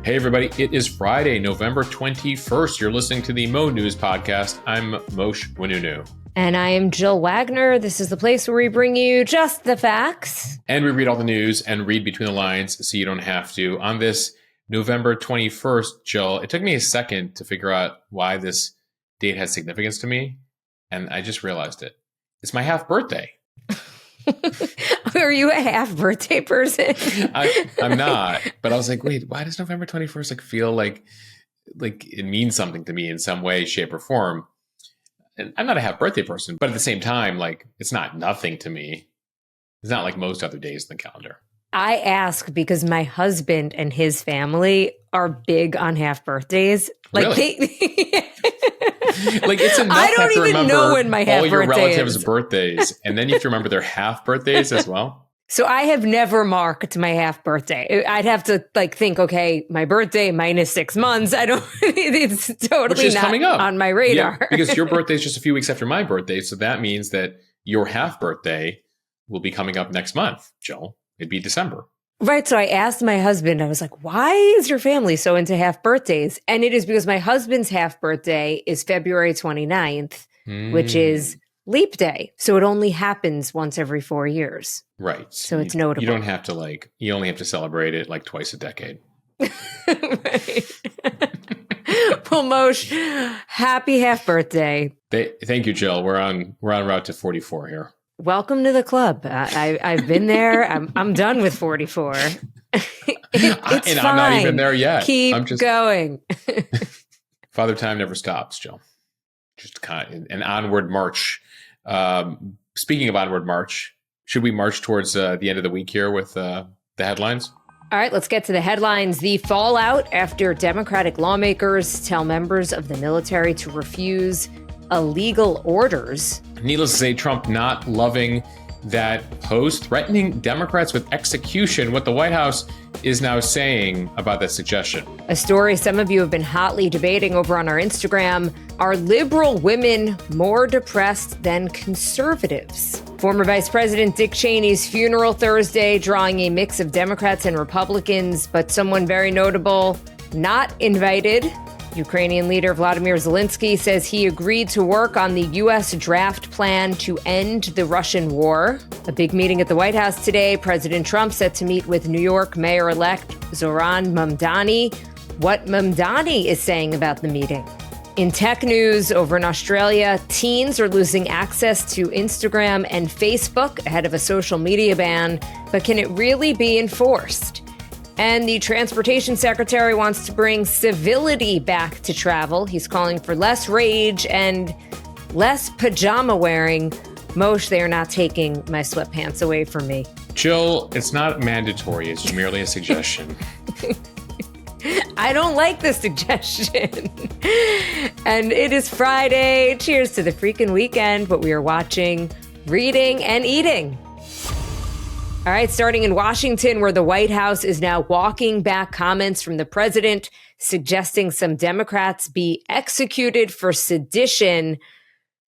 Hey everybody, it is Friday, November 21st. You're listening to the MONEWS podcast. I'm Moshe Winunu. And I am Jill Wagner. This is the place where we bring you just the facts. And we read all the news and read between the lines so you don't have to. On this November 21st, Jill, it took me a second to figure out why this date has significance to me. And I just realized it. It's my half birthday. Are you a half birthday person? I'm not, but I was like, wait, why does November 21st feel like it means something to me in some way, shape, or form? And I'm not a half birthday person, but at the same time, it's not nothing to me. It's not like most other days in the calendar. I ask because my husband and his family are big on half birthdays. Really? It's enough I don't to even remember know when my half all your birthday relatives' is. birthdays, and then you have to remember their half birthdays as well. So I have never marked my half birthday. I'd have to think, okay, my birthday minus 6 months. It's totally not coming up on my radar. Yeah, because your birthday is just a few weeks after my birthday. So that means that your half birthday will be coming up next month, Jill. It'd be December. Right. So I asked my husband, I was like, why is your family so into half birthdays? And it is because my husband's half birthday is February 29th, which is leap day. So it only happens once every 4 years. Right. So it's notable. You don't have to you only have to celebrate it twice a decade. Right. Well, Moshe, happy half birthday. Thank you, Jill. We're on route to 44 here. Welcome to the club. I've been there. I'm done with 44. It's and fine. I'm not even there yet. Keep going. Father Time never stops, Jill. Just kind of an onward march. Speaking of onward march, should we march towards the end of the week here with the headlines? All right, let's get to the headlines. The fallout after Democratic lawmakers tell members of the military to refuse illegal orders. Needless to say, Trump not loving that post, threatening Democrats with execution, what the White House is now saying about that suggestion. A story some of you have been hotly debating over on our Instagram. Are liberal women more depressed than conservatives? Former Vice President Dick Cheney's funeral Thursday, drawing a mix of Democrats and Republicans, but someone very notable not invited. Ukrainian leader Vladimir Zelensky says he agreed to work on the U.S. draft plan to end the Russian war. A big meeting at the White House today. President Trump set to meet with New York Mayor-elect Zohran Mamdani. What Mamdani is saying about the meeting. In tech news, over in Australia, teens are losing access to Instagram and Facebook ahead of a social media ban. But can it really be enforced? And the transportation secretary wants to bring civility back to travel. He's calling for less rage and less pajama wearing. Moshe, they are not taking my sweatpants away from me. Jill, it's not mandatory. It's merely a suggestion. I don't like the suggestion. And it is Friday. Cheers to the freaking weekend. But we are watching, reading, and eating. All right, starting in Washington, where the White House is now walking back comments from the president suggesting some Democrats be executed for sedition.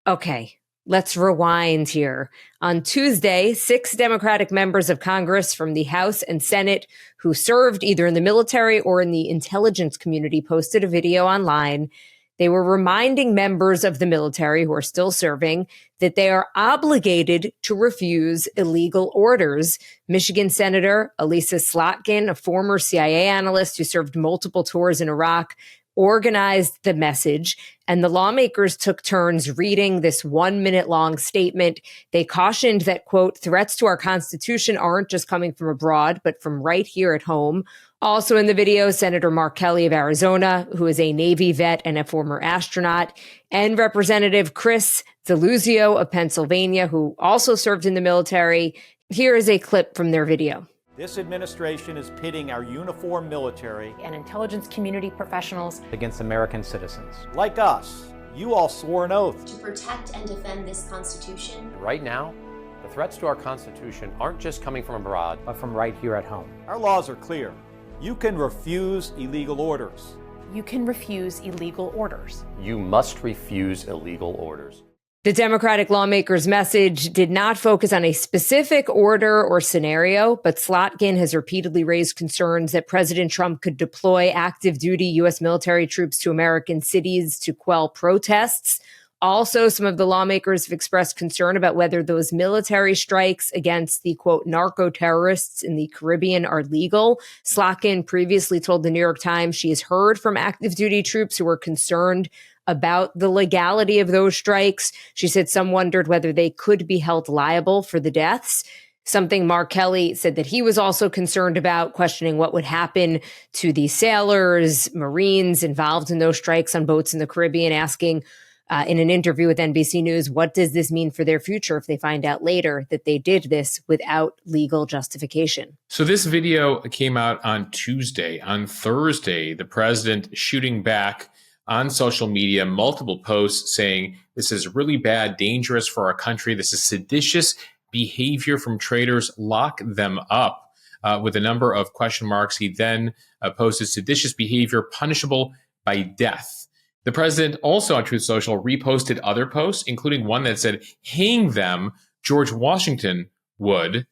Okay, let's rewind here. On Tuesday, 6 Democratic members of Congress from the House and Senate who served either in the military or in the intelligence community posted a video online. They were reminding members of the military who are still serving that they are obligated to refuse illegal orders. Michigan Senator Elisa Slotkin, a former CIA analyst who served multiple tours in Iraq, organized the message, and the lawmakers took turns reading this 1-minute-long statement. They cautioned that, quote, threats to our Constitution aren't just coming from abroad, but from right here at home. Also in the video, Senator Mark Kelly of Arizona, who is a Navy vet and a former astronaut, and Representative Chris Deluzio of Pennsylvania, who also served in the military. Here is a clip from their video. This administration is pitting our uniformed military and intelligence community professionals against American citizens. Like us, you all swore an oath to protect and defend this Constitution. Right now, the threats to our Constitution aren't just coming from abroad, but from right here at home. Our laws are clear. You can refuse illegal orders. You can refuse illegal orders. You must refuse illegal orders. The Democratic lawmakers' message did not focus on a specific order or scenario, but Slotkin has repeatedly raised concerns that President Trump could deploy active duty U.S. military troops to American cities to quell protests. Also, some of the lawmakers have expressed concern about whether those military strikes against the, quote, narco-terrorists in the Caribbean are legal. Slotkin previously told the New York Times she has heard from active duty troops who are concerned about the legality of those strikes. She said some wondered whether they could be held liable for the deaths. Something Mark Kelly said that he was also concerned about, questioning what would happen to the sailors, Marines involved in those strikes on boats in the Caribbean, asking in an interview with NBC News, what does this mean for their future if they find out later that they did this without legal justification? So this video came out on Tuesday. On Thursday, the president shooting back on social media, multiple posts saying this is really bad, dangerous for our country. This is seditious behavior from traitors. Lock them up, with a number of question marks. He then posted seditious behavior punishable by death. The president also on Truth Social reposted other posts, including one that said, hang them, George Washington would.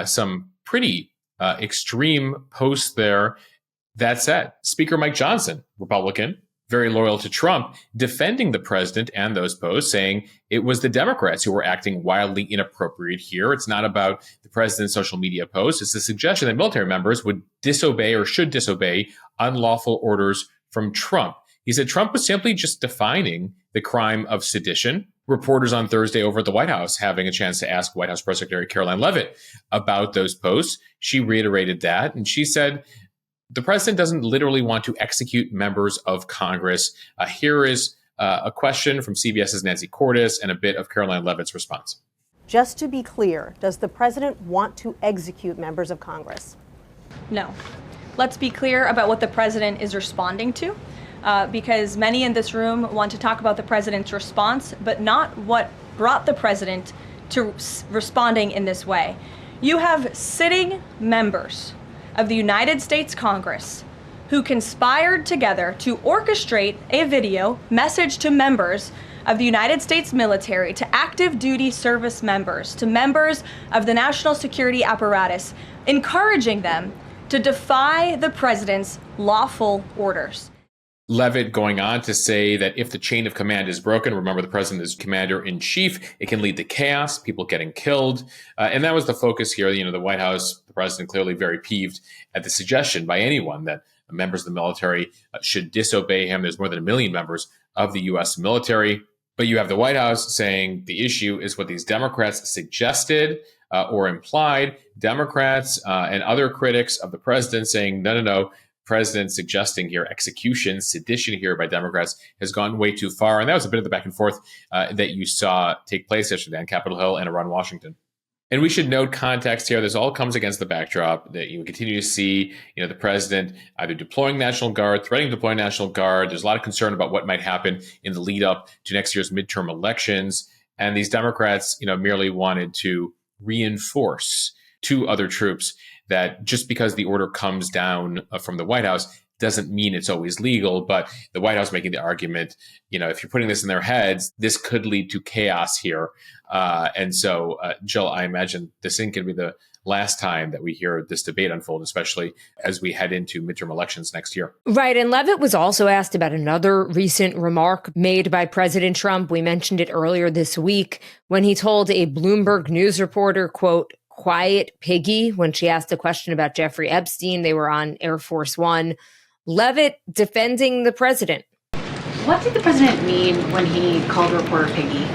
Some pretty extreme posts there. That said, Speaker Mike Johnson, Republican, very loyal to Trump, defending the president and those posts, saying it was the Democrats who were acting wildly inappropriate here. It's not about the president's social media posts. It's the suggestion that military members would disobey or should disobey unlawful orders from Trump. He said Trump was simply just defining the crime of sedition. Reporters on Thursday over at the White House having a chance to ask White House Press Secretary Caroline Leavitt about those posts. She reiterated that, and she said, the president doesn't literally want to execute members of Congress. Here is a question from CBS's Nancy Cordes and a bit of Caroline Leavitt's response. Just to be clear, does the president want to execute members of Congress? No. Let's be clear about what the president is responding to, because many in this room want to talk about the president's response, but not what brought the president to responding in this way. You have sitting members of the United States Congress who conspired together to orchestrate a video message to members of the United States military, to active duty service members, to members of the national security apparatus, encouraging them to defy the president's lawful orders. Leavitt going on to say that if the chain of command is broken, remember the president is commander-in-chief, it can lead to chaos, people getting killed. And that was the focus here. You know, the White House, the president clearly very peeved at the suggestion by anyone that members of the military should disobey him. There's more than 1 million members of the U.S. military. But you have the White House saying the issue is what these Democrats suggested or implied. Democrats and other critics of the president saying, no. President suggesting here execution, sedition here by Democrats has gone way too far. And that was a bit of the back and forth that you saw take place yesterday on Capitol Hill and around Washington. And we should note context here. This all comes against the backdrop that you continue to see, the president either deploying National Guard, threatening to deploy National Guard. There's a lot of concern about what might happen in the lead up to next year's midterm elections. And these Democrats, merely wanted to reinforce to other troops that just because the order comes down from the White House doesn't mean it's always legal. But the White House making the argument, if you're putting this in their heads, this could lead to chaos here. And so, Jill, I imagine this ain't going to be the last time that we hear this debate unfold, especially as we head into midterm elections next year. Right. And Leavitt was also asked about another recent remark made by President Trump. We mentioned it earlier this week when he told a Bloomberg News reporter, quote, quiet piggy, when she asked a question about Jeffrey Epstein. They were on Air Force One. Leavitt defending the president. What did the president mean when he called a reporter piggy?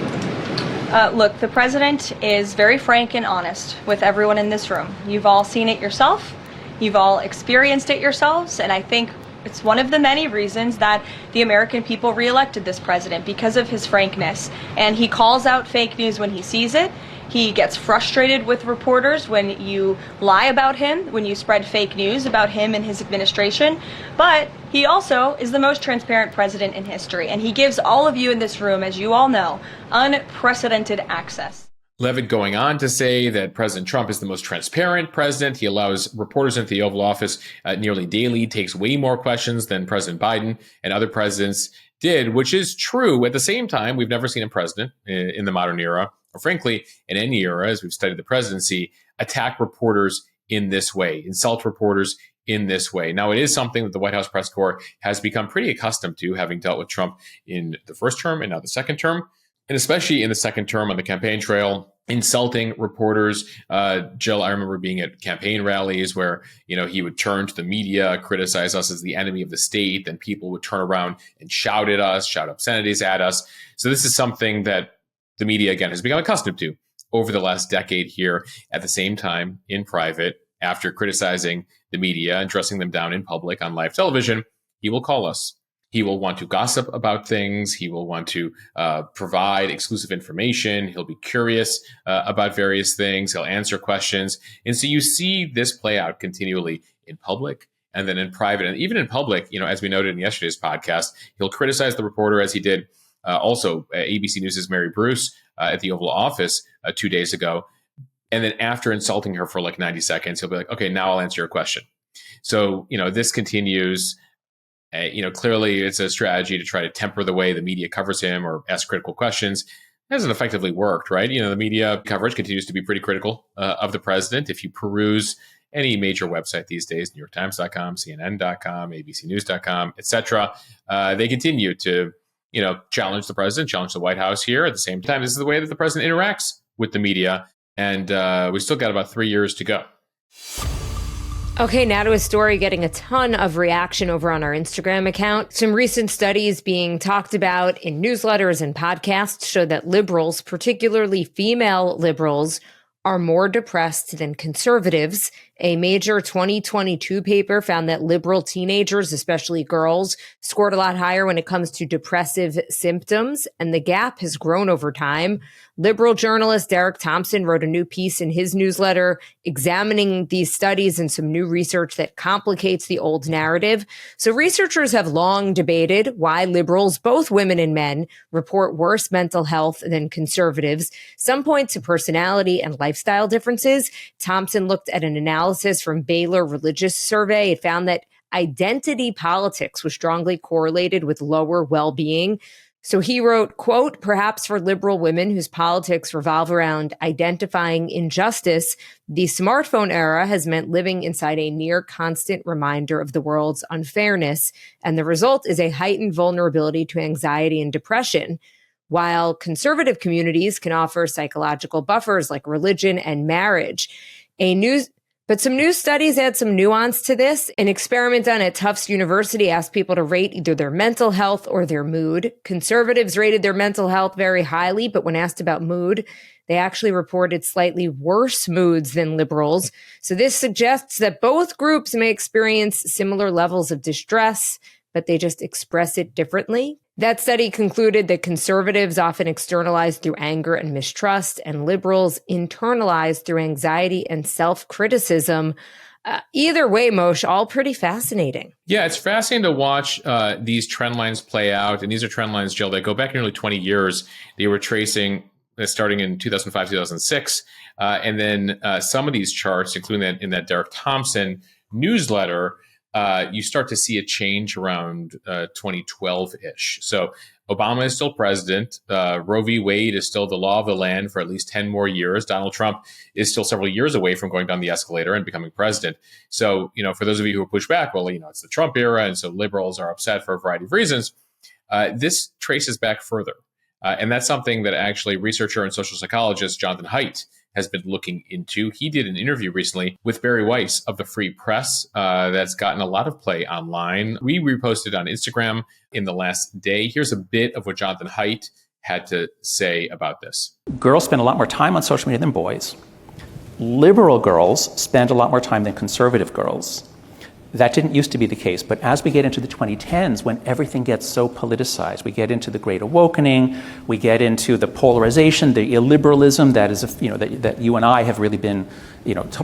Look, the president is very frank and honest with everyone in this room. You've all seen it yourself. You've all experienced it yourselves. And I think it's one of the many reasons that the American people reelected this president, because of his frankness. And he calls out fake news when he sees it. He gets frustrated with reporters when you lie about him, when you spread fake news about him and his administration. But he also is the most transparent president in history. And he gives all of you in this room, as you all know, unprecedented access. Leavitt going on to say that President Trump is the most transparent president. He allows reporters into the Oval Office nearly daily, takes way more questions than President Biden and other presidents did, which is true. At the same time, we've never seen a president in the modern era, or frankly, in any era, as we've studied the presidency, attack reporters in this way, insult reporters in this way. Now, it is something that the White House press corps has become pretty accustomed to, having dealt with Trump in the first term and now the second term, and especially in the second term on the campaign trail, insulting reporters. Jill, I remember being at campaign rallies where, he would turn to the media, criticize us as the enemy of the state. Then people would turn around and shout at us, shout obscenities at us. So this is something that the media, again, has become accustomed to over the last decade here. At the same time, in private, after criticizing the media and dressing them down in public on live television, he will call us. He will want to gossip about things. He will want to provide exclusive information. He'll be curious about various things. He'll answer questions. And so you see this play out continually in public and then in private. And even in public, as we noted in yesterday's podcast, he'll criticize the reporter, as he did also ABC News' Mary Bruce at the Oval Office 2 days ago. And then after insulting her for like 90 seconds, he'll be like, okay, now I'll answer your question. So, this continues. Clearly it's a strategy to try to temper the way the media covers him or ask critical questions. It hasn't effectively worked, right? The media coverage continues to be pretty critical of the president. If you peruse any major website these days, NewYorkTimes.com, CNN.com, ABCNews.com, etc., they continue to, challenge the president, challenge the White House here. At the same time, this is the way that the president interacts with the media. And we still got about 3 years to go. Okay, now to a story getting a ton of reaction over on our Instagram account. Some recent studies being talked about in newsletters and podcasts show that liberals, particularly female liberals, are more depressed than conservatives. A major 2022 paper found that liberal teenagers, especially girls, scored a lot higher when it comes to depressive symptoms, and the gap has grown over time. Liberal journalist Derek Thompson wrote a new piece in his newsletter examining these studies and some new research that complicates the old narrative. So researchers have long debated why liberals, both women and men, report worse mental health than conservatives. Some point to personality and lifestyle differences. Thompson looked at an analysis from Baylor Religious Survey. It found that identity politics was strongly correlated with lower well-being. So he wrote, quote, perhaps for liberal women whose politics revolve around identifying injustice, the smartphone era has meant living inside a near constant reminder of the world's unfairness. And the result is a heightened vulnerability to anxiety and depression. While conservative communities can offer psychological buffers like religion and marriage, But some new studies add some nuance to this. An experiment done at Tufts University asked people to rate either their mental health or their mood. Conservatives rated their mental health very highly, but when asked about mood, they actually reported slightly worse moods than liberals. So this suggests that both groups may experience similar levels of distress, but they just express it differently. That study concluded that conservatives often externalize through anger and mistrust, and liberals internalize through anxiety and self-criticism. Either way, Moshe, all pretty fascinating. Yeah, it's fascinating to watch these trend lines play out. And these are trend lines, Jill, that go back nearly 20 years. They were tracing starting in 2005, 2006. And then some of these charts, including in that Derek Thompson newsletter, you start to see a change around 2012-ish. So Obama is still president. Roe v. Wade is still the law of the land for at least 10 more years. Donald Trump is still several years away from going down the escalator and becoming president. So, for those of you who push back, well, it's the Trump era, and so liberals are upset for a variety of reasons. This traces back further. And that's something that actually researcher and social psychologist Jonathan Haidt has been looking into. He did an interview recently with Barry Weiss of the Free Press that's gotten a lot of play online. We reposted on Instagram in the last day. Here's a bit of what Jonathan Haidt had to say about this. Girls spend a lot more time on social media than boys. Liberal girls spend a lot more time than conservative girls. That didn't used to be the case, but as we get into the 2010s, when everything gets so politicized, we get into the Great Awakening, we get into the polarization, the illiberalism that is, that you and I have really been,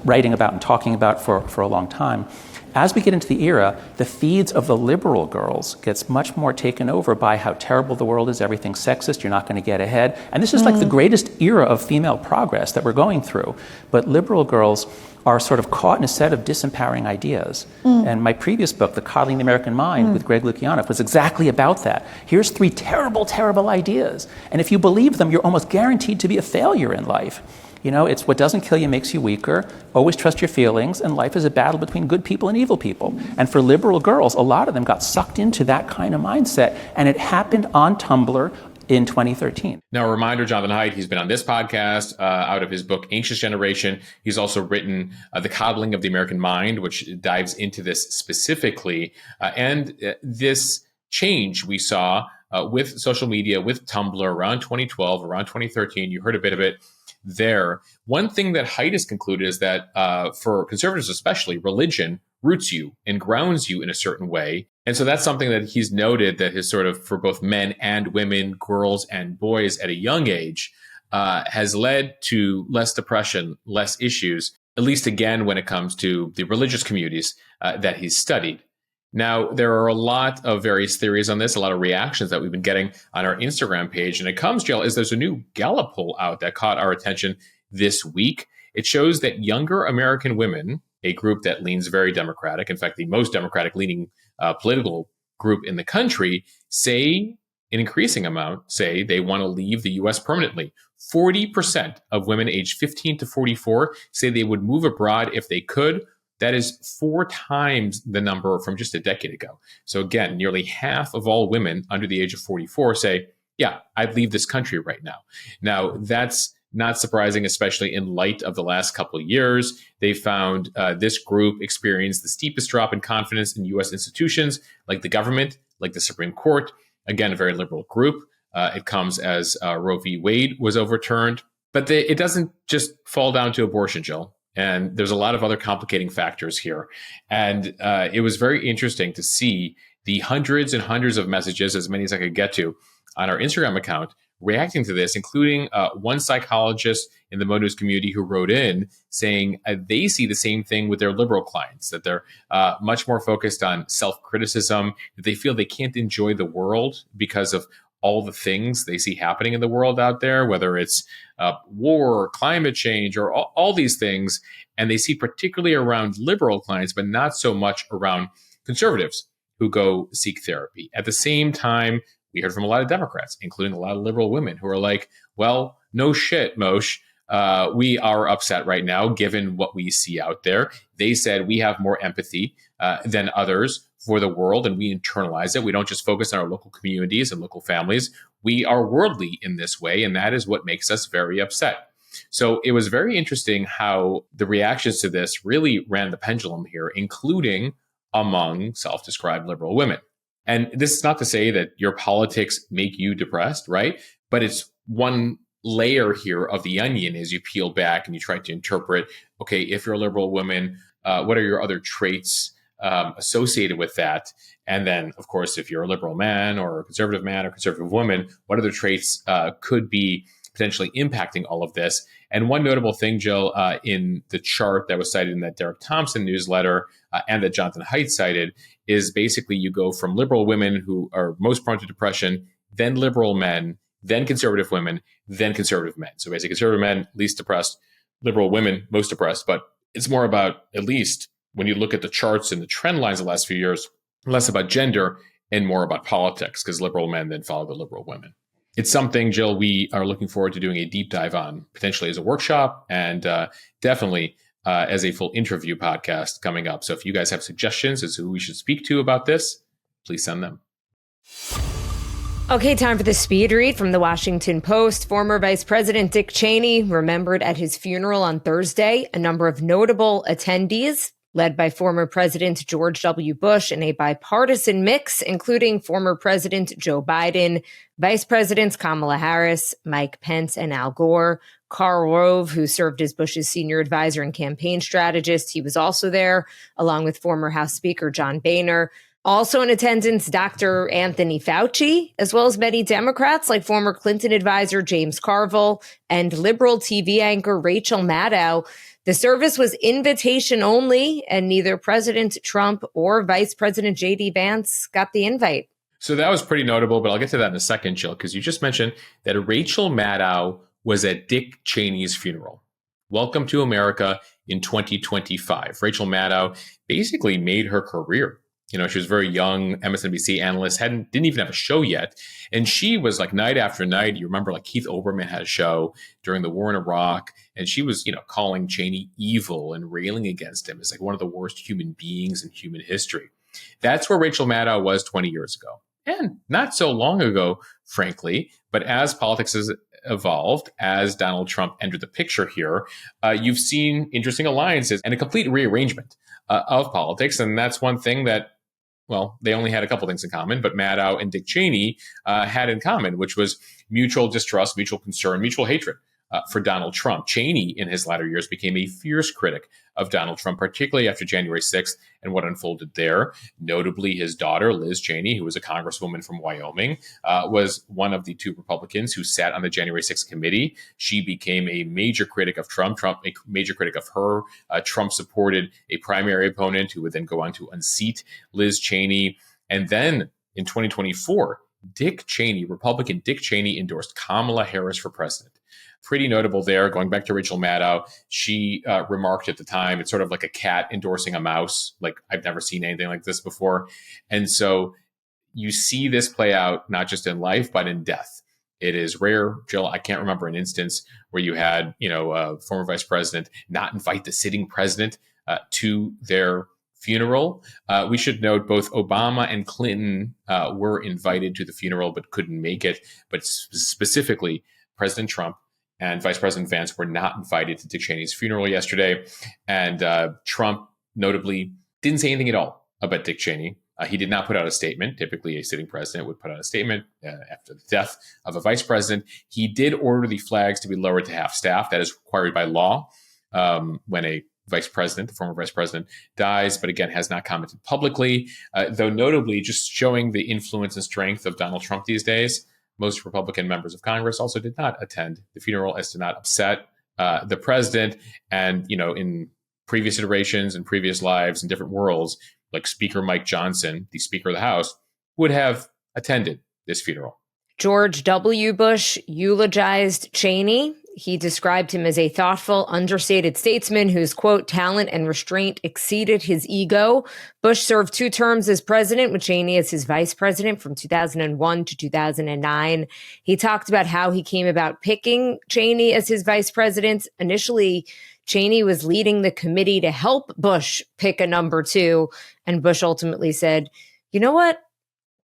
writing about and talking about for a long time. As we get into the era, the feeds of the liberal girls gets much more taken over by how terrible the world is, everything's sexist, you're not going to get ahead. And this is like the greatest era of female progress that we're going through. But liberal girls are sort of caught in a set of disempowering ideas. And my previous book, The Coddling the American Mind with Greg Lukianoff, was exactly about that. Here's 3 terrible, terrible ideas. And if you believe them, you're almost guaranteed to be a failure in life. It's what doesn't kill you makes you weaker. Always trust your feelings. And life is a battle between good people and evil people. And for liberal girls, a lot of them got sucked into that kind of mindset. And it happened on Tumblr in 2013. Now, a reminder, Jonathan Haidt, he's been on this podcast out of his book, Anxious Generation. He's also written The Coddling of the American Mind, which dives into this specifically. And this change we saw with social media, with Tumblr around 2012, around 2013, you heard a bit of it there. One thing that Haidt has concluded is that for conservatives especially, religion roots you and grounds you in a certain way. And so that's something that he's noted that his sort of, for both men and women, girls and boys at a young age, has led to less depression, less issues, at least again when it comes to the religious communities that he's studied. Now, there are a lot of various theories on this, a lot of reactions that we've been getting on our Instagram page. And it comes, Jill, is there's a new Gallup poll out that caught our attention this week. It shows that younger American women, a group that leans very Democratic, in fact, the most Democratic leaning political group in the country, say an increasing amount, say they want to leave the U.S. permanently. 40% of women aged 15 to 44 say they would move abroad if they could. That is 4 times the number from just a decade ago. So again, nearly half of all women under the age of 44 say, yeah, I'd leave this country right now. Now, that's not surprising, especially in light of the last couple of years. They found this group experienced the steepest drop in confidence in U.S. institutions like the government, like the Supreme Court. Again, a very liberal group. It comes as Roe v. Wade was overturned. But it doesn't just fall down to abortion, Jill. And there's a lot of other complicating factors here. And it was very interesting to see the hundreds and hundreds of messages, as many as I could get to, on our Instagram account reacting to this, including one psychologist in the MONEWS community who wrote in saying they see the same thing with their liberal clients, that they're much more focused on self-criticism, that they feel they can't enjoy the world because of all the things they see happening in the world out there, whether it's war or climate change or all these things. And they see particularly around liberal clients, but not so much around conservatives who go seek therapy. At the same time, we heard from a lot of Democrats, including a lot of liberal women who are like, well, no shit, Moshe. We are upset right now, given what we see out there. They said we have more empathy than others for the world, and we internalize it. We don't just focus on our local communities and local families. We are worldly in this way, and that is what makes us very upset. So it was very interesting how the reactions to this really ran the pendulum here, including among self-described liberal women. And this is not to say that your politics make you depressed, right? But it's one layer here of the onion as you peel back and you try to interpret, okay, if you're a liberal woman, what are your other traits associated with that? And then, of course, if you're a liberal man or a conservative woman, what other traits could be potentially impacting all of this? And one notable thing, Jill, in the chart that was cited in that Derek Thompson newsletter and that Jonathan Haidt cited, is basically you go from liberal women who are most prone to depression, then liberal men, then conservative women, then conservative men. So basically conservative men, least depressed, liberal women, most depressed. But it's more about, at least when you look at the charts and the trend lines the last few years, less about gender and more about politics, because liberal men then follow the liberal women. It's something, Jill, we are looking forward to doing a deep dive on, potentially as a workshop and definitely as a full interview podcast coming up. So if you guys have suggestions as to who we should speak to about this, please send them. Okay, time for the speed read from the Washington Post. Former Vice President Dick Cheney remembered at his funeral on Thursday. A number of notable attendees, led by former President George W. Bush, in a bipartisan mix, including former President Joe Biden, Vice Presidents Kamala Harris, Mike Pence, and Al Gore. Karl Rove, who served as Bush's senior advisor and campaign strategist, he was also there, along with former House Speaker John Boehner. Also in attendance, Dr. Anthony Fauci, as well as many Democrats like former Clinton advisor James Carville and liberal TV anchor Rachel Maddow. The service was invitation only, and neither President Trump or Vice President J.D. Vance got the invite. So that was pretty notable, but I'll get to that in a second, Jill, because you just mentioned that Rachel Maddow was at Dick Cheney's funeral. Welcome to America. in 2025. Rachel Maddow basically made her career. She was a very young MSNBC analyst, didn't even have a show yet. And she was like night after night. You remember like Keith Olbermann had a show during the war in Iraq, and she was, calling Cheney evil and railing against him as like one of the worst human beings in human history. That's where Rachel Maddow was 20 years ago. And not so long ago, frankly, but as politics has evolved, as Donald Trump entered the picture here, you've seen interesting alliances and a complete rearrangement of politics. And that's one thing that, well, they only had a couple things in common, but Maddow and Dick Cheney had in common, which was mutual distrust, mutual concern, mutual hatred for Donald Trump. Cheney, in his latter years, became a fierce critic of Donald Trump, particularly after January 6th and what unfolded there. Notably, his daughter, Liz Cheney, who was a congresswoman from Wyoming, was one of the two Republicans who sat on the January 6th committee. She became a major critic of Trump, a major critic of her. Trump supported a primary opponent who would then go on to unseat Liz Cheney. And then in 2024, Republican Dick Cheney endorsed Kamala Harris for president. Pretty notable there. Going back to Rachel Maddow, she remarked at the time, it's sort of like a cat endorsing a mouse. Like, I've never seen anything like this before. And so you see this play out not just in life, but in death. It is rare, Jill. I can't remember an instance where you had, a former vice president not invite the sitting president to their funeral. We should note both Obama and Clinton were invited to the funeral but couldn't make it. But specifically, President Trump and Vice President Vance were not invited to Dick Cheney's funeral yesterday. And Trump notably didn't say anything at all about Dick Cheney. He did not put out a statement. Typically, a sitting president would put out a statement after the death of a vice president. He did order the flags to be lowered to half staff. That is required by law when a vice president, the former vice president, dies, but again, has not commented publicly. Though notably, just showing the influence and strength of Donald Trump these days, most Republican members of Congress also did not attend the funeral as to not upset the president. And, in previous iterations and previous lives in different worlds, like Speaker Mike Johnson, the Speaker of the House, would have attended this funeral. George W. Bush eulogized Cheney. He described him as a thoughtful, understated statesman whose, quote, talent and restraint exceeded his ego. Bush served 2 terms as president, with Cheney as his vice president from 2001 to 2009. He talked about how he came about picking Cheney as his vice president. Initially, Cheney was leading the committee to help Bush pick a number 2. And Bush ultimately said, you know what,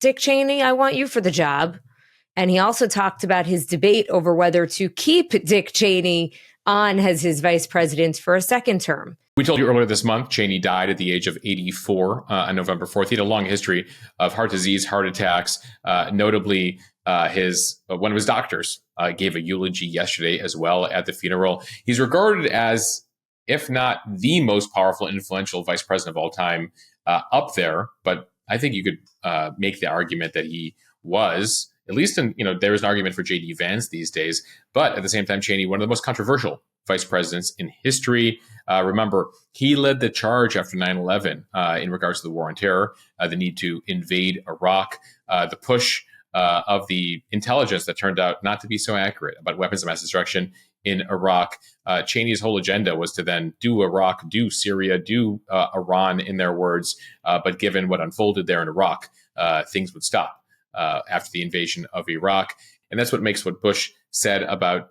Dick Cheney, I want you for the job. And he also talked about his debate over whether to keep Dick Cheney on as his vice president for a second term. We told you earlier this month, Cheney died at the age of 84 on November 4th. He had a long history of heart disease, heart attacks. Notably, one of his doctors gave a eulogy yesterday as well at the funeral. He's regarded as, if not the most powerful, influential vice president of all time, up there. But I think you could make the argument that he was, at least there is an argument for J.D. Vance these days, but at the same time, Cheney, one of the most controversial vice presidents in history. Remember, he led the charge after 9/11 in regards to the war on terror, the need to invade Iraq, the push of the intelligence that turned out not to be so accurate about weapons of mass destruction in Iraq. Cheney's whole agenda was to then do Iraq, do Syria, do Iran, in their words. But given what unfolded there in Iraq, things would stop after the invasion of Iraq. And that's what makes what Bush said about,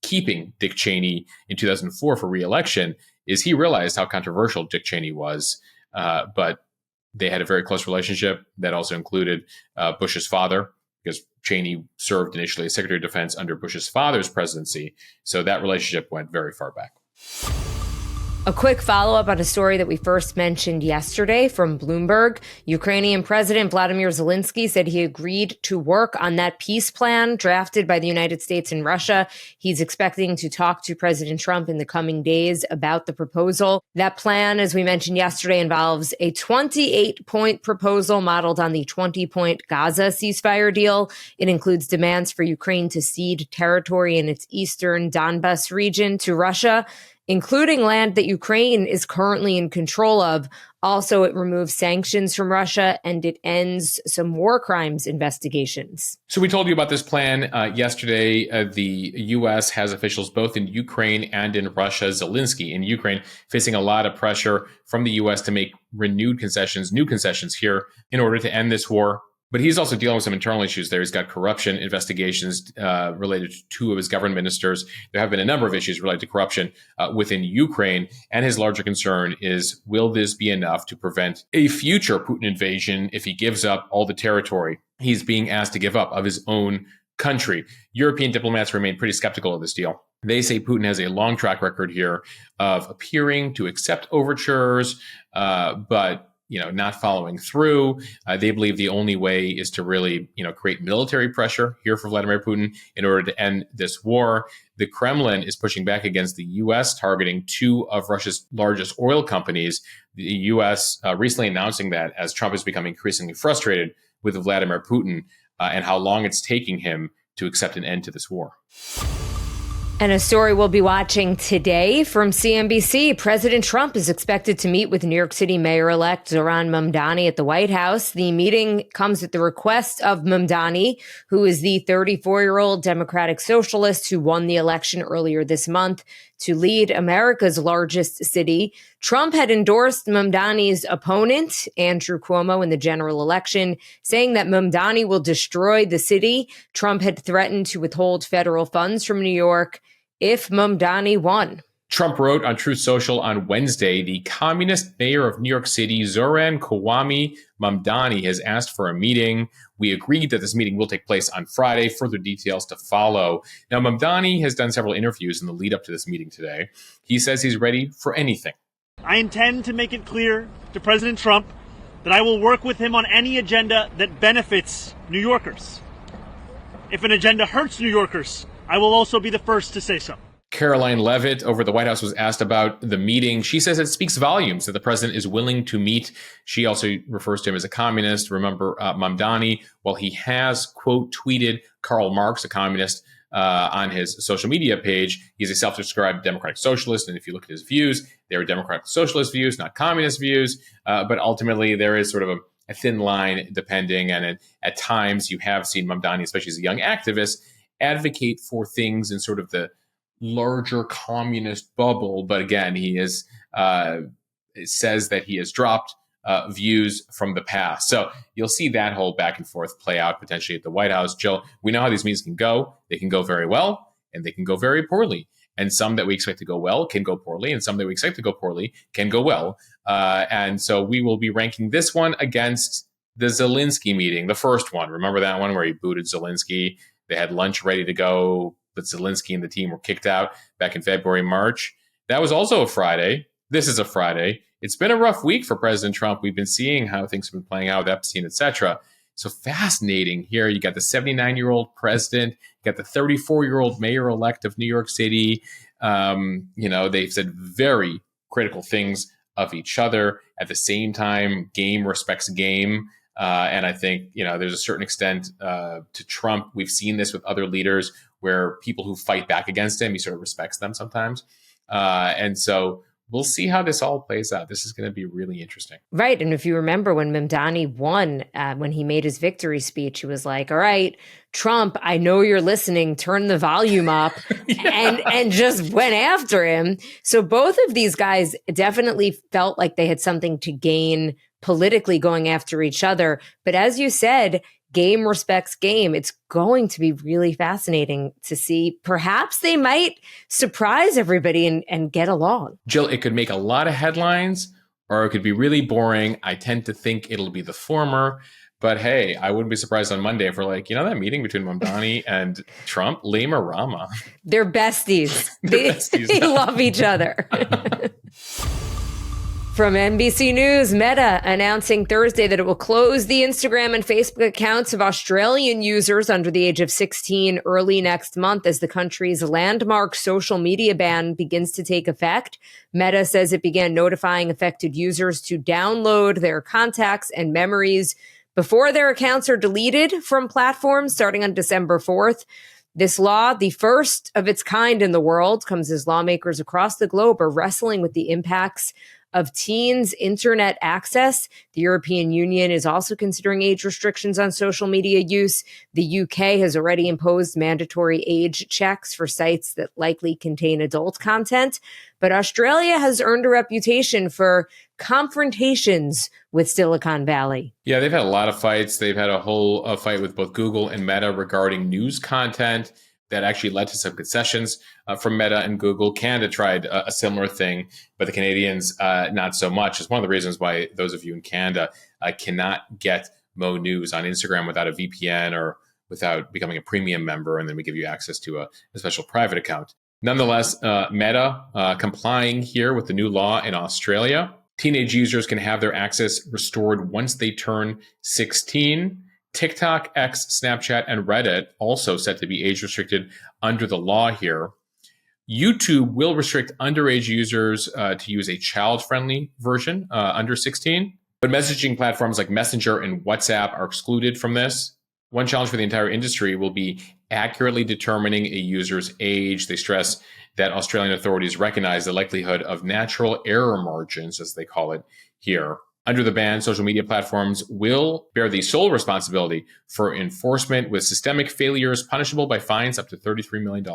keeping Dick Cheney in 2004 for re-election, is he realized how controversial Dick Cheney was. But they had a very close relationship that also included Bush's father, because Cheney served initially as Secretary of Defense under Bush's father's presidency. So that relationship went very far back. A quick follow-up on a story that we first mentioned yesterday from Bloomberg. Ukrainian President Vladimir Zelensky said he agreed to work on that peace plan drafted by the United States and Russia. He's expecting to talk to President Trump in the coming days about the proposal. That plan, as we mentioned yesterday, involves a 28-point proposal modeled on the 20-point Gaza ceasefire deal. It includes demands for Ukraine to cede territory in its eastern Donbas region to Russia, including land that Ukraine is currently in control of. Also, it removes sanctions from Russia and it ends some war crimes investigations. So we told you about this plan yesterday. The U.S. has officials both in Ukraine and in Russia. Zelensky in Ukraine facing a lot of pressure from the U.S. to make new concessions here in order to end this war. But he's also dealing with some internal issues there. He's got corruption investigations related to two of his government ministers. There have been a number of issues related to corruption within Ukraine. And his larger concern is, will this be enough to prevent a future Putin invasion if he gives up all the territory he's being asked to give up of his own country? European diplomats remain pretty skeptical of this deal. They say Putin has a long track record here of appearing to accept overtures, but not following through. They believe the only way is to really, create military pressure here for Vladimir Putin in order to end this war. The Kremlin is pushing back against the U.S. targeting two of Russia's largest oil companies. The U.S. Recently announcing that as Trump is becoming increasingly frustrated with Vladimir Putin and how long it's taking him to accept an end to this war. And a story we'll be watching today from CNBC. President Trump is expected to meet with New York City Mayor-elect Zohran Mamdani at the White House. The meeting comes at the request of Mamdani, who is the 34-year-old Democratic socialist who won the election earlier this month to lead America's largest city. Trump had endorsed Mamdani's opponent, Andrew Cuomo, in the general election, saying that Mamdani will destroy the city. Trump had threatened to withhold federal funds from New York if Mamdani won. Trump wrote on Truth Social on Wednesday, the communist mayor of New York City, Zohran Mamdani, has asked for a meeting. We agreed that this meeting will take place on Friday. Further details to follow. Now, Mamdani has done several interviews in the lead up to this meeting today. He says he's ready for anything. I intend to make it clear to President Trump that I will work with him on any agenda that benefits New Yorkers. If an agenda hurts New Yorkers, I will also be the first to say so. Caroline Leavitt over at the White House was asked about the meeting. She says it speaks volumes that the president is willing to meet. She also refers to him as a communist. Remember, Mamdani, while he has, quote, tweeted Karl Marx, a communist, on his social media page, he's a self-described democratic socialist. And if you look at his views, they are democratic socialist views, not communist views. But ultimately, there is sort of a thin line depending. And at times, you have seen Mamdani, especially as a young activist, advocate for things in sort of the larger communist bubble. But again, he is says that he has dropped views from the past. So you'll see that whole back and forth play out potentially at the White House. Jill, we know how these meetings can go. They can go very well and they can go very poorly. And some that we expect to go well can go poorly, and some that we expect to go poorly can go well. And so we will be ranking this one against the Zelensky meeting, the first one. Remember that one where he booted Zelensky? They had lunch ready to go, but Zelensky and the team were kicked out back in February, March. That was also a Friday. This is a Friday. It's been a rough week for President Trump. We've been seeing how things have been playing out with Epstein, et cetera. So fascinating here. You got the 79-year-old president, you got the 34-year-old mayor-elect of New York City. They've said very critical things of each other. At the same time, game respects game. And I think, there's a certain extent to Trump. We've seen this with other leaders where people who fight back against him, he sort of respects them sometimes. And so we'll see how this all plays out. This is going to be really interesting. Right. And if you remember when Mamdani won, when he made his victory speech, he was like, all right, Trump, I know you're listening, turn the volume up and just went after him. So both of these guys definitely felt like they had something to gain politically going after each other. But as you said, game respects game. It's going to be really fascinating to see. Perhaps they might surprise everybody and get along. Jill, it could make a lot of headlines or it could be really boring. I tend to think it'll be the former. But hey, I wouldn't be surprised on Monday if we're like, that meeting between Mamdani and Trump, lame or Rama. They're besties. They love each other. From NBC News, Meta announcing Thursday that it will close the Instagram and Facebook accounts of Australian users under the age of 16 early next month as the country's landmark social media ban begins to take effect. Meta says it began notifying affected users to download their contacts and memories before their accounts are deleted from platforms starting on December 4th. This law, the first of its kind in the world, comes as lawmakers across the globe are wrestling with the impacts of teens' internet access. The European Union is also considering age restrictions on social media use. The UK has already imposed mandatory age checks for sites that likely contain adult content. But Australia has earned a reputation for confrontations with Silicon Valley. Yeah, they've had a lot of fights. They've had a whole fight with both Google and Meta regarding news content that actually led to some concessions from Meta and Google. Canada tried a similar thing, but the Canadians, not so much. It's one of the reasons why those of you in Canada cannot get MONEWS on Instagram without a VPN or without becoming a premium member, and then we give you access to a special private account. Nonetheless, Meta complying here with the new law in Australia. Teenage users can have their access restored once they turn 16. TikTok, X, Snapchat, and Reddit also set to be age restricted under the law here. YouTube will restrict underage users to use a child-friendly version under 16. But messaging platforms like Messenger and WhatsApp are excluded from this. One challenge for the entire industry will be accurately determining a user's age. They stress that Australian authorities recognize the likelihood of natural error margins, as they call it here. Under the ban, social media platforms will bear the sole responsibility for enforcement, with systemic failures punishable by fines up to $33 million.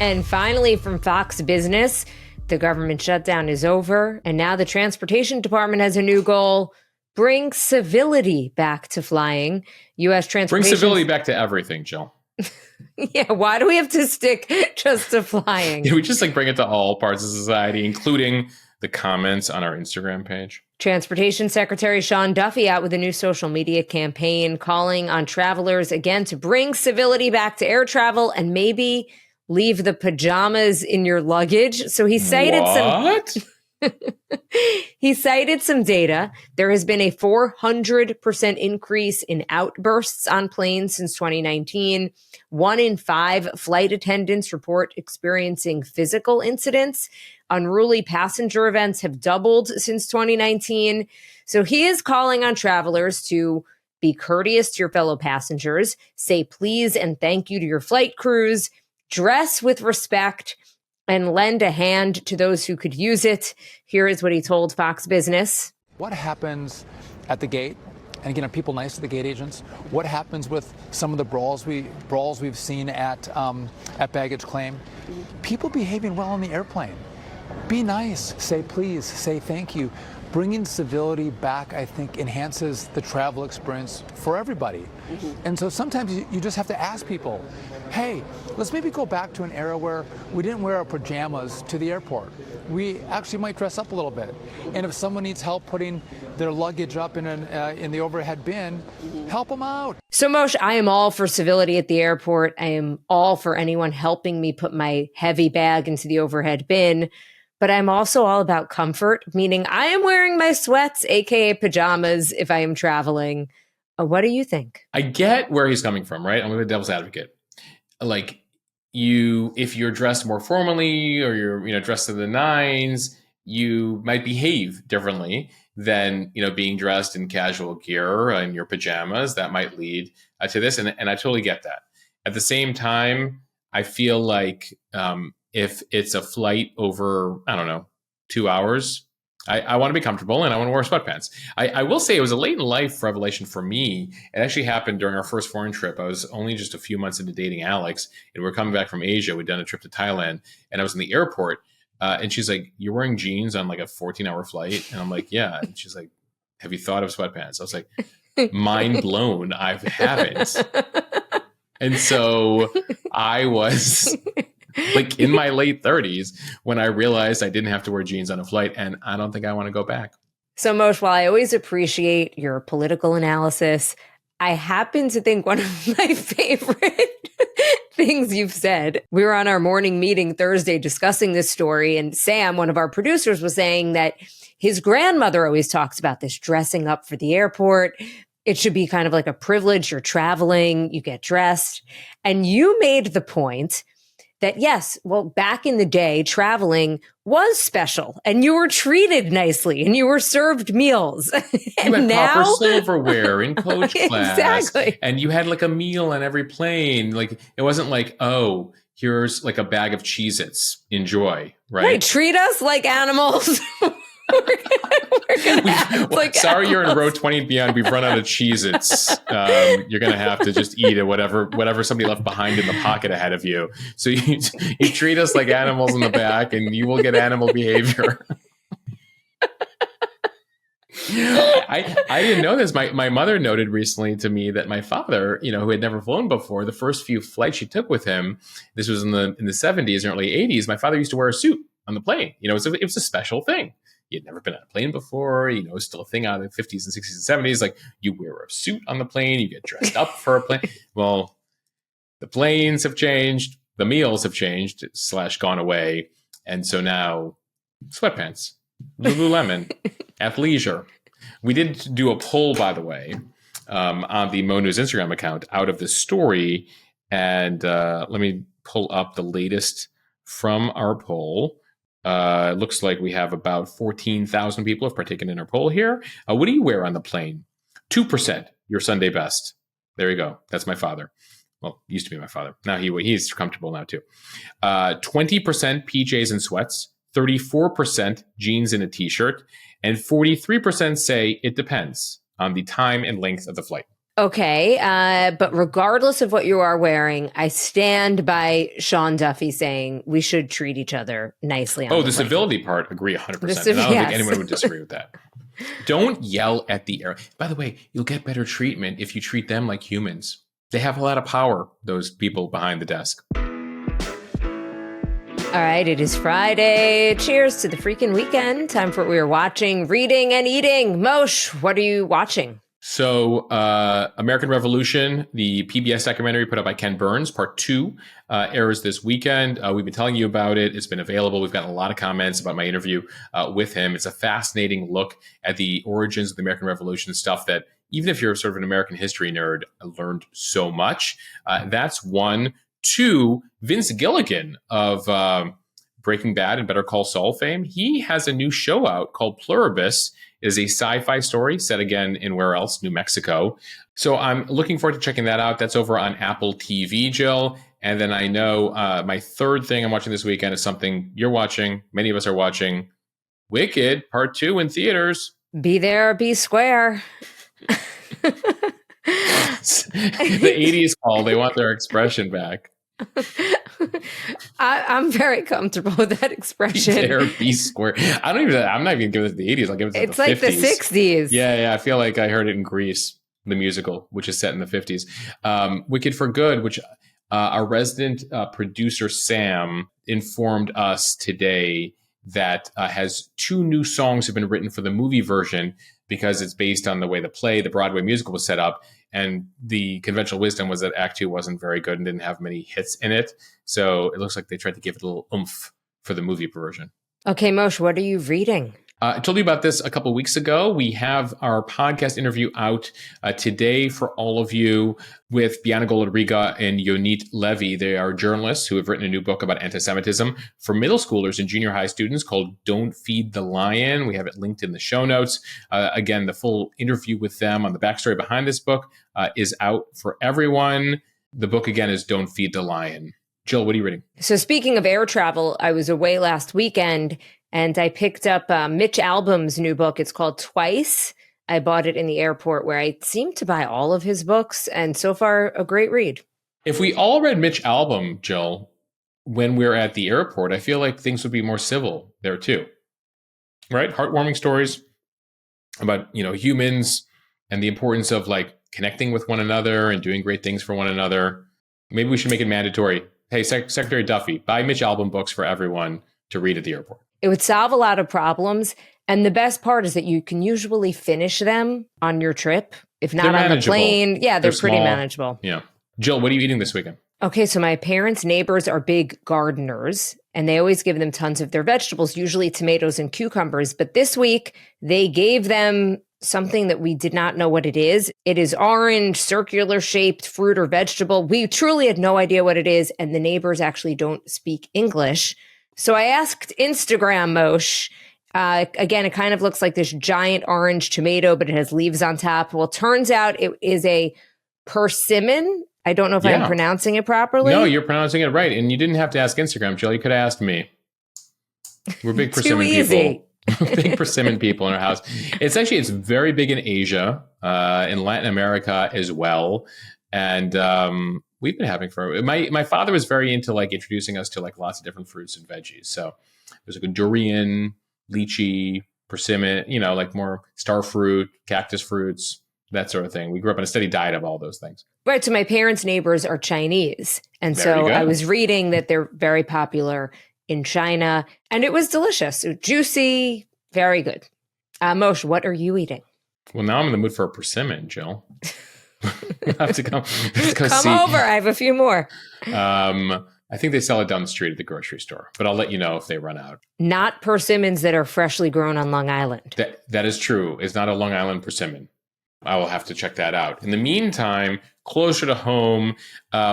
And finally, from Fox Business, the government shutdown is over, and now the Transportation Department has a new goal: bring civility back to flying. U.S. transportation. Bring civility back to everything, Jill. Yeah, why do we have to stick just to flying? Yeah, we just bring it to all parts of society, including the comments on our Instagram page. Transportation Secretary Sean Duffy out with a new social media campaign calling on travelers again to bring civility back to air travel and maybe leave the pajamas in your luggage. So he cited He cited some data. There has been a 400% increase in outbursts on planes since 2019. 1 in 5 flight attendants report experiencing physical incidents. Unruly passenger events have doubled since 2019. So he is calling on travelers to be courteous to your fellow passengers, say please and thank you to your flight crews, dress with respect, and lend a hand to those who could use it. Here is what he told Fox Business. What happens at the gate? And again, are people nice to the gate agents? What happens with some of the brawls we've seen at baggage claim? People behaving well on the airplane. Be nice, say please, say thank you. Bringing civility back, I think, enhances the travel experience for everybody. And so sometimes you just have to ask people, hey, let's maybe go back to an era where we didn't wear our pajamas to the airport. We actually might dress up a little bit. And if someone needs help putting their luggage up in the overhead bin, help them out. So Moshe, I am all for civility at the airport. I am all for anyone helping me put my heavy bag into the overhead bin. But I'm also all about comfort, meaning I am wearing my sweats, aka pajamas, if I am traveling. What do you think? I get where he's coming from, right? I'm going to be devil's advocate. Like, if you're dressed more formally or you're dressed to the nines, you might behave differently than being dressed in casual gear and your pajamas. That might lead to this, and I totally get that. At the same time, I feel like if it's a flight over, 2 hours, I want to be comfortable and I want to wear sweatpants. I will say it was a late in life revelation for me. It actually happened during our first foreign trip. I was only just a few months into dating Alex, and we were coming back from Asia. We'd done a trip to Thailand, and I was in the airport, and she's like, "You're wearing jeans on like a 14-hour flight?" And I'm like, "Yeah." And she's like, "Have you thought of sweatpants?" I was like, mind blown. I haven't. And so I was like in my late 30s when I realized I didn't have to wear jeans on a flight, and I don't think I want to go back. So Moshe, while I always appreciate your political analysis, I happen to think one of my favorite things you've said. We were on our morning meeting Thursday discussing this story, and Sam, one of our producers, was saying that his grandmother always talks about this dressing up for the airport. It should be kind of like a privilege. You're traveling, you get dressed. And you made the point that, yes, well, back in the day, traveling was special and you were treated nicely and you were served meals. And you had now proper silverware in coach class. Exactly. And you had like a meal on every plane. Like it wasn't like, oh, here's like a bag of Cheez-Its. Enjoy, right? Right. Treat us like animals. Sorry, you're in row 20 and beyond. We've run out of Cheez-Its. You're going to have to just eat it, whatever somebody left behind in the pocket ahead of you. So you treat us like animals in the back and you will get animal behavior. I didn't know this. My mother noted recently to me that my father, who had never flown before, the first few flights she took with him, this was in the 70s and early 80s, my father used to wear a suit on the plane. It was a special thing. He had never been on a plane before, still a thing out of the 50s and 60s and 70s. Like you wear a suit on the plane, you get dressed up for a plane. Well, the planes have changed, the meals have changed / gone away. And so now sweatpants, Lululemon, athleisure. We did do a poll, by the way, on the MONEWS Instagram account out of this story. And let me pull up the latest from our poll. It looks like we have about 14,000 people have partaken in our poll here. What do you wear on the plane? 2%, your Sunday best. There you go. That's my father. Well, used to be my father. Now he's comfortable now too. 20% PJs and sweats, 34% jeans and a t-shirt, and 43% say it depends on the time and length of the flight. Okay, but regardless of what you are wearing, I stand by Sean Duffy saying we should treat each other nicely. The civility part, agree 100%. And I don't think anyone would disagree with that. Don't yell at the air. By the way, you'll get better treatment if you treat them like humans. They have a lot of power, those people behind the desk. All right, it is Friday. Cheers to the freaking weekend. Time for what we are watching, reading, and eating. Moshe, what are you watching? So American Revolution, the PBS documentary put up by Ken Burns, part 2, airs this weekend. We've been telling you about it. It's been available. We've gotten a lot of comments about my interview with him. It's a fascinating look at the origins of the American Revolution, stuff that even if you're sort of an American history nerd, I learned so much. That's 1. 2, Vince Gilligan of Breaking Bad and Better Call Saul fame. He has a new show out called Pluribus. It is a sci-fi story set again in where else? New Mexico. So I'm looking forward to checking that out. That's over on Apple TV, Jill. And then I know my third thing I'm watching this weekend is something you're watching. Many of us are watching. Wicked, part 2 in theaters. Be there, be square. The 80s call. They want their expression back. I'm very comfortable with that expression. Be there, be square. I'm not even giving it to the 80s. I'll give it to it's the 50s. It's like the 60s. Yeah. I feel like I heard it in Grease, the musical, which is set in the 50s. Wicked for Good, which our resident producer, Sam, informed us today that has 2 new songs have been written for the movie version because it's based on the way the Broadway musical was set up. And the conventional wisdom was that Act 2 wasn't very good and didn't have many hits in it. So it looks like they tried to give it a little oomph for the movie version. Okay, Moshe, what are you reading? I told you about this a couple of weeks ago. We have our podcast interview out today for all of you with Biana Golodriga and Yonit Levy. They are journalists who have written a new book about anti-Semitism for middle schoolers and junior high students called Don't Feed the Lion. We have it linked in the show notes. Again, the full interview with them on the backstory behind this book is out for everyone. The book, again, is Don't Feed the Lion. Jill, what are you reading? So speaking of air travel, I was away last weekend and I picked up Mitch Albom's new book. It's called Twice. I bought it in the airport where I seem to buy all of his books. And so far, a great read. If we all read Mitch Albom, Jill, when we're at the airport, I feel like things would be more civil there too. Right? Heartwarming stories about, humans and the importance of like connecting with one another and doing great things for one another. Maybe we should make it mandatory. Hey, Secretary Duffy, buy Mitch Albom books for everyone to read at the airport. It would solve a lot of problems. And the best part is that you can usually finish them on your trip. If not on the plane. Yeah, they're pretty manageable. Yeah. Jill, what are you eating this weekend? Okay, so my parents' neighbors are big gardeners, and they always give them tons of their vegetables, usually tomatoes and cucumbers. But this week, they gave them something that we did not know what it is. It is orange, circular shaped fruit or vegetable. We truly had no idea what it is. And the neighbors actually don't speak English. So I asked Instagram Moshe. Again, it kind of looks like this giant orange tomato, but it has leaves on top. Well, turns out it is a persimmon. I don't know if I'm pronouncing it properly. No, you're pronouncing it right. And you didn't have to ask Instagram, Jill. You could have asked me. We're big persimmon people. Big persimmon people in our house. It's very big in Asia, in Latin America as well. And we've been having my father was very into like introducing us to like lots of different fruits and veggies. So there's like a durian, lychee, persimmon, like more star fruit, cactus fruits, that sort of thing. We grew up on a steady diet of all those things. Right. So my parents' neighbors are Chinese. And so I was reading that they're very popular in China, and it was delicious, juicy, very good. Moshe, what are you eating? Well, now I'm in the mood for a persimmon, Jill. I have to come over. I have a few more. I think they sell it down the street at the grocery store, but I'll let you know if they run out. Not persimmons that are freshly grown on Long Island. That is true. It's not a Long Island persimmon. I will have to check that out. In the meantime, closer to home,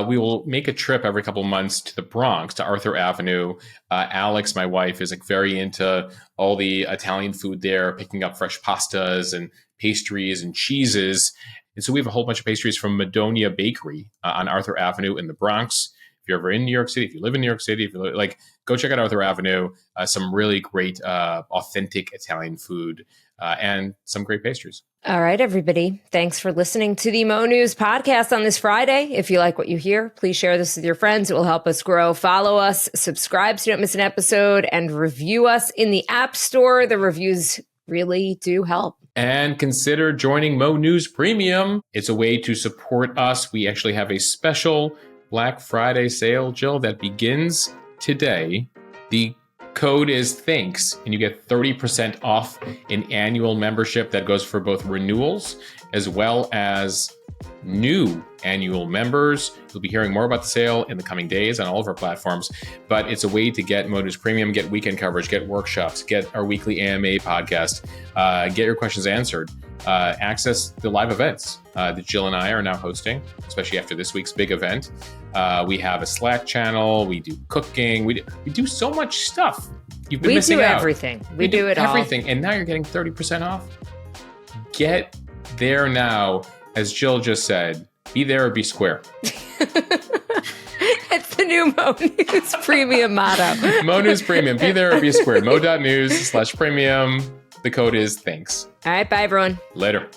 we will make a trip every couple of months to the Bronx, to Arthur Avenue. Alex, my wife, is like very into all the Italian food there, picking up fresh pastas and pastries and cheeses. And so we have a whole bunch of pastries from Madonia Bakery on Arthur Avenue in the Bronx. If you're ever in New York City, if you live in New York City, if you go check out Arthur Avenue. Some really great, authentic Italian food and some great pastries. All right, everybody. Thanks for listening to the MONEWS podcast on this Friday. If you like what you hear, please share this with your friends. It will help us grow. Follow us, subscribe so you don't miss an episode, and review us in the App Store. The reviews really do help. And consider joining MONEWS Premium. It's a way to support us. We actually have a special Black Friday sale, Jill, that begins today. The code is THANKS, and you get 30% off an annual membership that goes for both renewals as well as new annual members. You'll be hearing more about the sale in the coming days on all of our platforms, but it's a way to get MONEWS Premium, get weekend coverage, get workshops, get our weekly AMA podcast, get your questions answered, access the live events that Jill and I are now hosting, especially after this week's big event. We have a Slack channel. We do cooking. We do so much stuff. You've been missing out. We do everything. We do it all. Everything. And now you're getting 30% off. Get there now. As Jill just said, be there or be square. It's the new MONEWS Premium motto. MONEWS Premium. Be there or be square. Mo.news/premium. The code is THANKS. All right. Bye, everyone. Later.